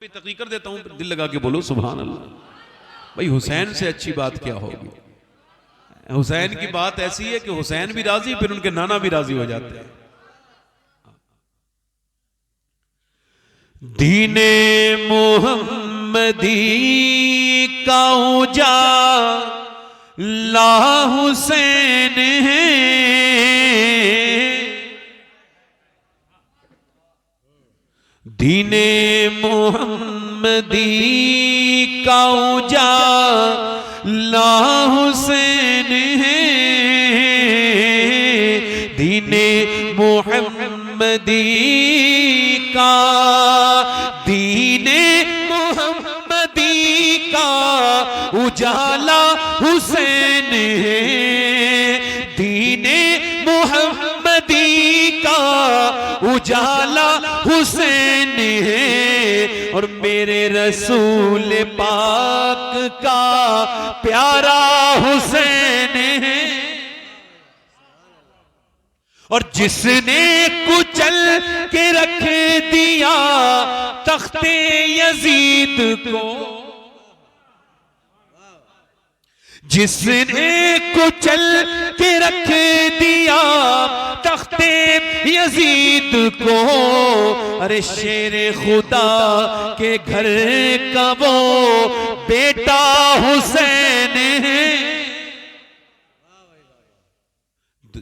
पे तकी कर देता हूं, दिल लगा के बोलो सुभान अल्लाह। भाई हुसैन से अच्छी बात क्या होगी। हुसैन की बात ऐसी है कि हुसैन भी राजी, फिर उनके नाना भी राजी हो जाते हैं। दीने मोहम्मदी का उजाला हुसैन है, दीने मोहम्मदी का उजाला हुसैन है, दीने मोहम्मदी का, दीने मोहम्मदी का उजाला हुसैन है, दीने मोहम्मदी का उजाला हुसैन है, और मेरे रसूल पाक का प्यारा हुसैन है। और जिसने कुचल के रख दिया तख्ते यजीद को, जिसने कुचल के रख दिया तख्ते यजीद को, अरे शेर खुदा के घर का वो बेटा हुसैन है,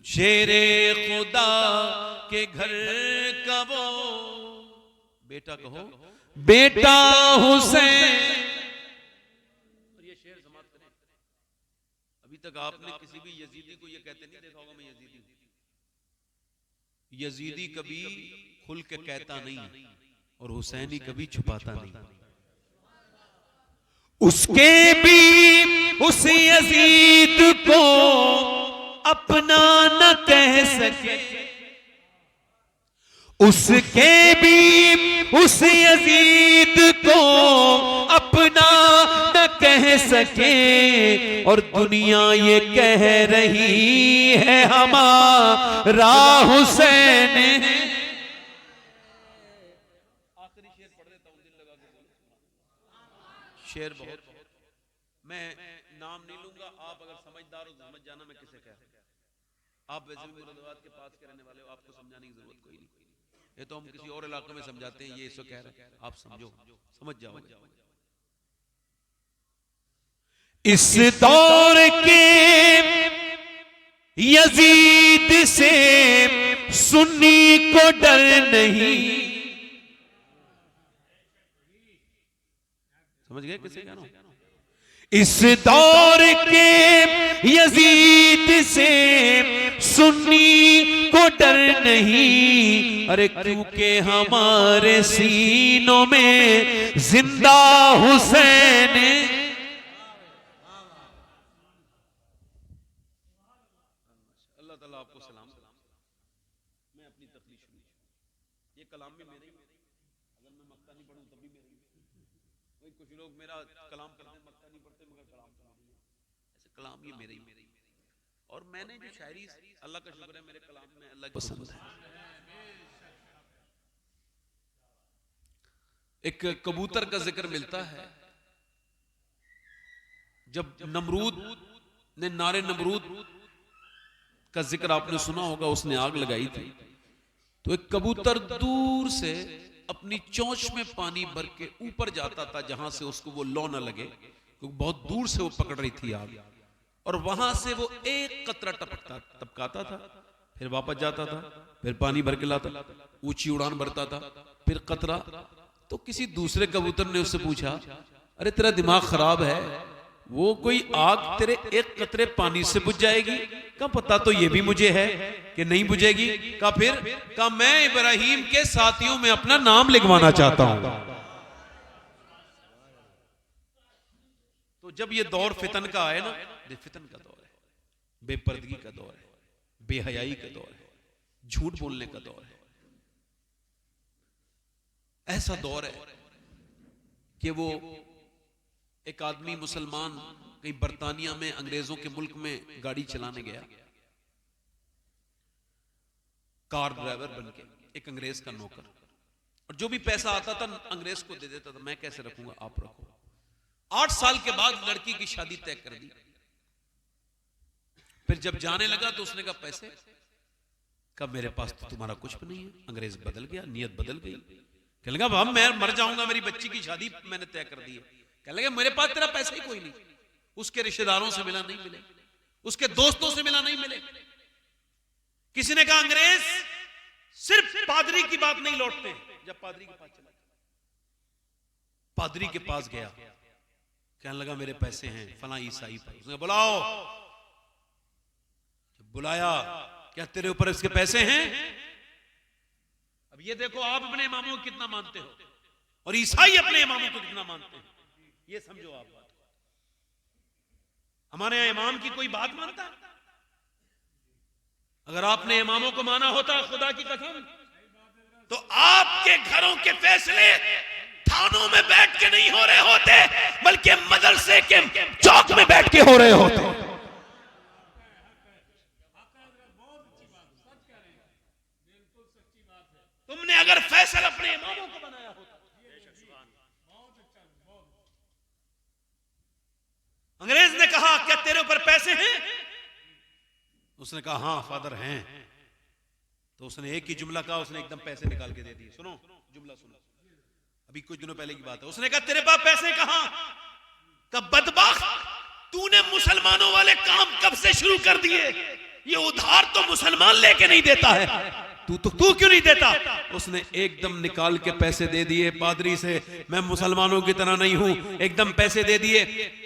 शेरे खुदा के घर का वो बेटा कहो, बेटा हुसैन। और ये शेर समाप्त करें। अभी तक आपने किसी भी यजीदी को ये कहते नहीं देखा होगा मैं यजीदी हूं। यजीदी कभी खुल के कहता नहीं और हुसैनी कभी छुपाता नहीं। उसके भी उस यजीद को अपना न कह सके, उसके भी उस यजीद को अपना न कह सके, और दुनिया ये कह रही है हमारा हुसैन। आखिरी शेर पढ़ देता हूं, दिल लगा के बोलो। शेर बहुत, मैं नाम नहीं लूंगा, आप अगर समझदार हो समझ जाना मैं किसे कह रहा हूं। आप वैसे भी मुरादाबाद के पास के रहने वाले हो, आपको समझाने की जरूरत कोई नहीं। ये तो हम किसी और इलाके में समझाते हैं, ये इसको कह रहे हैं, आप समझो, समझ जाओ। इस दौर के यजीद से सुन्नी को डर नहीं, समझ गए किसे कह रहा हूं। इस दौर के यजीद से सुन्नी को डर नहीं, अरे क्योंकि हमारे सीनों में जिंदा हुसैन। अल्लाह ताला आपको सलाम। मैं अपनी तकलीफ शुरू, ये कलाम भी मेरे ही, अगर मैं मक्ता नहीं पढ़ूं तब भी मेरे ही। कुछ लोग मेरा कलाम पढ़ते मक्ता नहीं पढ़ते मगर कलाम पढ़ते, ऐसे कलाम ये मेरे ही। और मैंने जो शायरी, अल्लाह का शुक्र है मेरे कलाम में अल्लाह पसंद है। एक कबूतर का जिक्र मिलता है, जब नमरूद ने नारे नमरूद का जिक्र आपने सुना होगा, उसने आग लगाई थी, तो एक कबूतर दूर से अपनी चोंच में पानी भर के ऊपर जाता था, जहां से उसको वो लौ न लगे, क्योंकि बहुत दूर से वो पकड़ रही थी आग, और वहां से वो एक कतरा टपकाता था, फिर वापस जाता था, फिर पानी भर के लाता, ऊंची उड़ान भरता था, फिर कतरा। तो किसी दूसरे कबूतर ने उससे पूछा, अरे तेरा दिमाग खराब है, वो कोई आग तेरे एक कतरे पानी से बुझ जाएगी? क्या पता तो ये भी मुझे है कि नहीं बुझेगी। का फिर का मैं इब्राहिम के साथियों में अपना नाम लिखवाना चाहता हूं। तो जब ये दौर फितन का आए ना, फितन का दौर है, बेपर्दगी का दौर है, बेहयाई का दौर है, झूठ बोलने का दौर है, ऐसा दौर है कि वो एक आदमी मुसलमान कहीं बर्तानिया में अंग्रेजों के मुल्क में गाड़ी चलाने गया, कार ड्राइवर बनके, एक अंग्रेज का नौकर, और जो भी पैसा आता था अंग्रेज को दे देता था, मैं कैसे रखूंगा, आप रखो। 8 साल के बाद लड़की की शादी तय कर दी। फिर जब जाने लगा तो उसने कहा पैसे, कब मेरे पास तो तुम्हारा कुछ भी नहीं है। अंग्रेज बदल गया, नियत बदल गई। कहने लगा अब मैं मर जाऊंगा, मेरी बच्ची की शादी मैंने तय कर दी है। कहने लगा मेरे पास तेरा पैसा ही कोई नहीं। उसके रिश्तेदारों से मिला नहीं मिले, उसके दोस्तों से मिला नहीं मिले। किसी ने कहा अंग्रेज सिर्फ पादरी की बात नहीं लौटते। जब पादरी के पास चला, पादरी के पास गया, कहने लगा मेरे पैसे हैं फला ईसाई पर। उसने बुलाओ, जब बुलाया, क्या तेरे ऊपर इसके पैसे हैं? अब ये देखो आप अपने इमामों को कितना मानते हो और ईसाई अपने इमामों को कितना मानते हैं, ये समझो आप बात। हमारे यहां इमाम की कोई बात मानता? अगर आपने इमामों को माना होता खुदा की कसम, तो आपके घरों के फैसले थानों में बैठ के नहीं हो रहे होते, बल्कि मदरसे के चौक में बैठ के हो रहे होते। तुमने अगर फैसला अपने इमामों को बनाया होता। अंग्रेज ने कहा क्या तेरे ऊपर पैसे हैं? उसने कहा हाँ फादर हैं। तो उसने एक ही जुमला कहा, उसने एकदम पैसे निकाल के दे दिए। सुनो जुमला सुनो, अभी कुछ दिनों पहले की बात है। उसने कहा तेरे पास पैसे कहां? कब बदबख्त, तूने मुसलमानों वाले काम कब से शुरू कर दिए? ये उधार तो मुसलमान लेके नहीं देता है, तू क्यों नहीं देता? उसने एकदम निकाल के पैसे दे दिए पादरी से। मैं मुसलमानों की तरह नहीं हूं, एकदम पैसे दे दिए।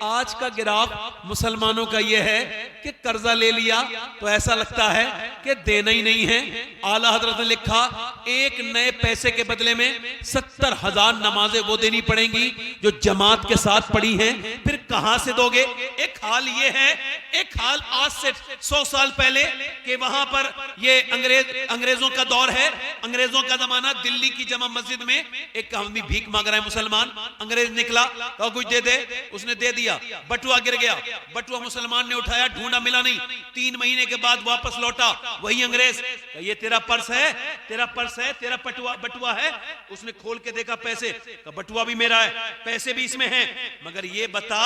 आज का गिराफ मुसलमानों का यह है कि कर्जा ले लिया तो ऐसा लगता है कि देना ही नहीं है। आला हजरत ने लिखा एक नए पैसे के बदले में 70,000 नमाजें वो देनी पड़ेंगी जो जमात के साथ पढ़ी हैं। फिर कहां से दोगे? एक हाल ये है, एक हाल आज से 100 साल पहले कि वहां पर ये अंग्रेजों का दौर है, अंग्रेजों का जमाना। दिल्ली की जमा मस्जिद में एक आदमी भीख मांग रहा है मुसलमान। अंग्रेज निकला, कहा कुछ दे दे, उसने दे दिया। बटुआ गिर गया, बटुआ मुसलमान ने उठाया, ढूंढा मिला नहीं। 3 महीने के बाद वापस लौटा वही अंग्रेज, ये तेरा पर्स है, तेरा पर्स है, तेरा बटुआ है। उसने खोल के देखा पैसे, कहा बटुआ भी मेरा है, पैसे भी इसमें हैं, मगर ये बता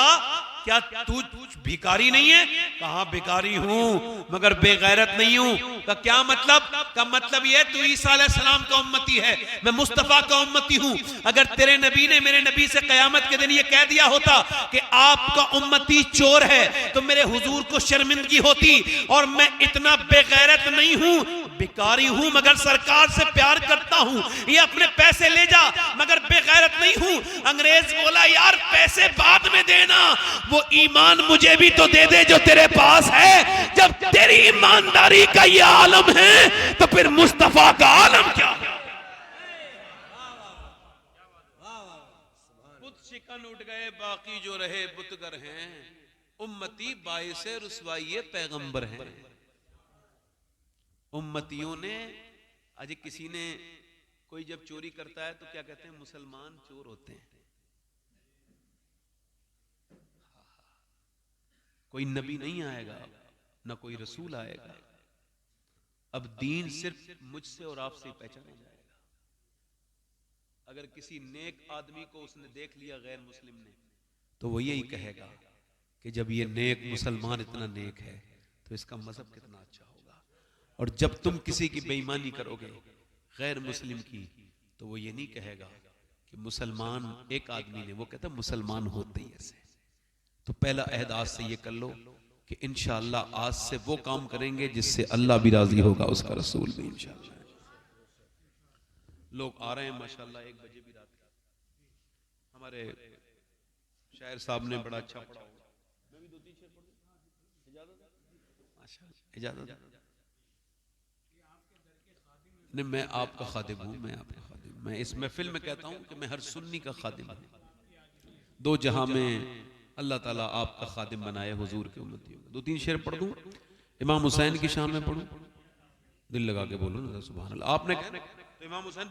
क्या तू भिखारी नहीं है? कहा भिखारी हूं मगर बेगैरत नहीं हूं। का क्या मतलब? का मतलब ये तू ईसा अलैहिस्सलाम का उम्मती है, मैं मुस्तफा का उम्मती हूं। अगर तेरे नबी ने मेरे नबी से कयामत के दिन ये कह दिया होता कि आपका उम्मती चोर है तो मेरे हुजूर को शर्मिंदगी होती। और मैं इतना बेगैरत नहीं हूं, भिखारी हूं मगर सरकार से प्यार करता हूं, ये अपने पैसे ले जा मगर बेगैरत नहीं हूं। अंग्रेज बोला यार पैसे बाद में देना, वो ईमान मुझे भी तो दे दे जो तेरे पास है। जब तेरी ईमानदारी का ये आलम है तो फिर मुस्तफा का आलम क्या है? बुत शिकन उठ गए बाकी जो रहे बुतगर हैं, उम्मती बाइसे रुसवाई पैगंबर हैं। उम्मतियों ने आज किसी ने कोई जब चोरी करता है तो क्या कहते हैं? मुसलमान चोर होते हैं। कोई नबी नहीं आएगा, ना कोई रसूल आएगा। अब दीन सिर्फ मुझसे और आपसे पहचाना जाएगा। अगर किसी नेक आदमी को उसने देख लिया गैर मुस्लिम ने, तो वो यही कहेगा कि जब ये नेक मुसलमान इतना नेक है तो इसका मजहब कितना अच्छा होगा। और जब तुम किसी की बेईमानी करोगे गैर मुस्लिम की, तो वो ये नहीं कहेगा कि मुसलमान एक आदमी ने, वो कहता मुसलमान होते ही ऐसे। तो पहला अहद आज से ये कर लो कि इंशाअल्लाह आज से वो काम करेंगे जिससे अल्लाह भी राजी होगा, उसका रसूल भी इंशाअल्लाह। लोग आ रहे हैं माशाअल्लाह, 1 बजे भी रात का। हमारे शायर साहब ने बड़ा अच्छा पढ़ा होगा, मैं भी 2-3 शेर पढ़ दूं, माशाअल्लाह इजाजत। नहीं मैं आपका खादिम हूं, मैं आपका खादिम। मैं इस महफिल में कहता हूं कि मैं हर सुन्नी का खादिम हूं। 2 जहां में अल्लाह ताला आपका खादिम बनाए हुजूर के उम्मतियों को। 2-3 शेर पढ़ दूं, इमाम हुसैन की शान में पढ़ूं, दिल लगा के बोलो ना सुभान अल्लाह। आपने तो इमाम हुसैन